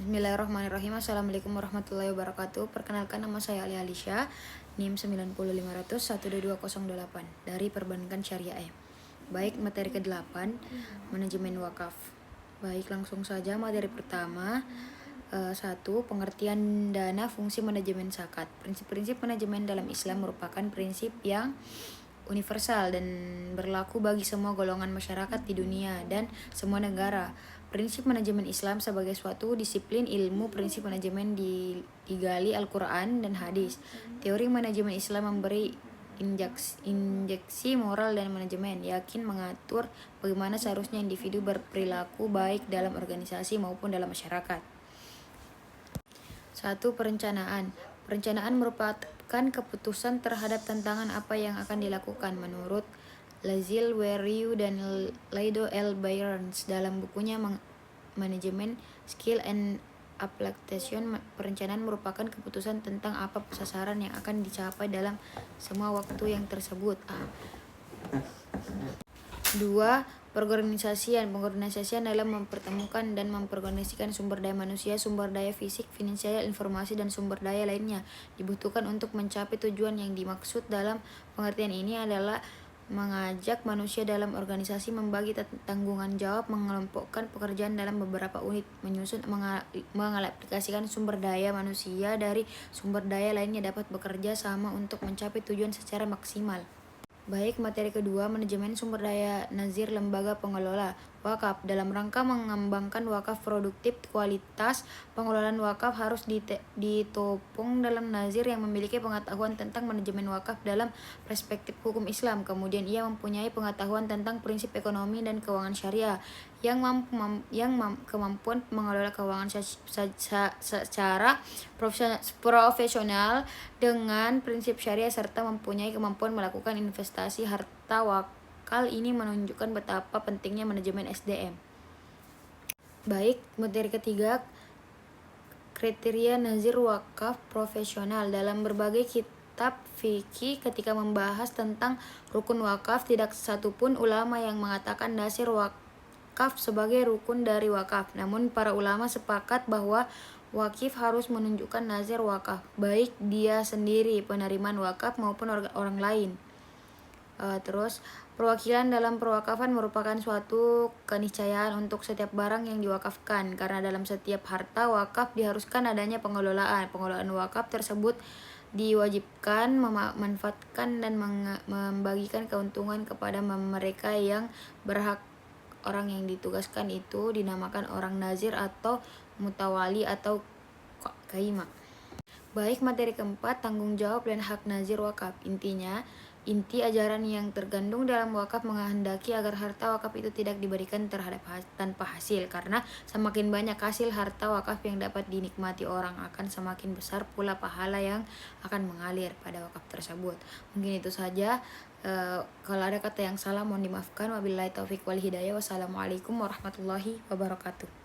Bismillahirrahmanirrahim. Assalamualaikum warahmatullahi wabarakatuh. Perkenalkan, nama saya Ali Alisha, NIM 90500-12208 dari Perbankan Syariah. Baik, materi ke-8, manajemen wakaf. Baik, langsung saja materi pertama. 1. Pengertian dana fungsi manajemen zakat. Prinsip-prinsip manajemen dalam Islam merupakan prinsip yang universal dan berlaku bagi semua golongan masyarakat di dunia dan semua negara. Prinsip manajemen Islam sebagai suatu disiplin ilmu prinsip manajemen digali Al-Quran dan hadis. Teori manajemen Islam memberi injeksi moral dan manajemen, yakin mengatur bagaimana seharusnya individu berperilaku baik dalam organisasi maupun dalam masyarakat. 1. Perencanaan. Perencanaan merupakan keputusan terhadap tantangan apa yang akan dilakukan menurut Lazil Weriu dan Laido L. Byrnes dalam bukunya Management Skill and Application. Perencanaan merupakan keputusan tentang apa sasaran yang akan dicapai dalam semua waktu yang tersebut. 2. Pengorganisasian dalam mempertemukan dan memperkoordinasikan sumber daya manusia, sumber daya fisik, finansial, informasi, dan sumber daya lainnya dibutuhkan untuk mencapai tujuan yang dimaksud. Dalam pengertian ini adalah mengajak manusia dalam organisasi, membagi tanggungan jawab, mengelompokkan pekerjaan dalam beberapa unit, menyusun, mengaplikasikan sumber daya manusia dari sumber daya lainnya dapat bekerja sama untuk mencapai tujuan secara maksimal. Baik, materi kedua, manajemen sumber daya nazir lembaga pengelola wakaf. Dalam rangka mengembangkan wakaf produktif kualitas, pengelolaan wakaf harus ditopong dalam nazir yang memiliki pengetahuan tentang manajemen wakaf dalam perspektif hukum Islam. Kemudian ia mempunyai pengetahuan tentang prinsip ekonomi dan keuangan syariah yang kemampuan mengelola keuangan secara profesional dengan prinsip syariah serta mempunyai kemampuan melakukan investasi harta wakaf. Ini menunjukkan betapa pentingnya manajemen SDM. Baik, materi ketiga, kriteria nazir wakaf profesional. Dalam berbagai kitab fikih ketika membahas tentang rukun wakaf, tidak satupun ulama yang mengatakan nazir wakaf sebagai rukun dari wakaf. Namun para ulama sepakat bahwa wakif harus menunjukkan nazir wakaf, baik dia sendiri penerimaan wakaf maupun orang lain. Terus, perwakilan dalam perwakafan merupakan suatu keniscayaan untuk setiap barang yang diwakafkan, karena dalam setiap harta wakaf diharuskan adanya pengelolaan. Pengelolaan wakaf tersebut diwajibkan memanfaatkan dan membagikan keuntungan kepada mereka yang berhak. Orang yang ditugaskan itu dinamakan orang nazir atau mutawali atau kaima. Baik, materi keempat, tanggung jawab dan hak nazir wakaf. Inti ajaran yang tergandung dalam wakaf menghendaki agar harta wakaf itu tidak diberikan tanpa hasil, karena semakin banyak hasil harta wakaf yang dapat dinikmati orang, akan semakin besar pula pahala yang akan mengalir pada wakaf tersebut. Mungkin itu saja. Kalau ada kata yang salah mohon dimaafkan. Wabillahi taufik wal hidayah. Wassalamualaikum warahmatullahi wabarakatuh.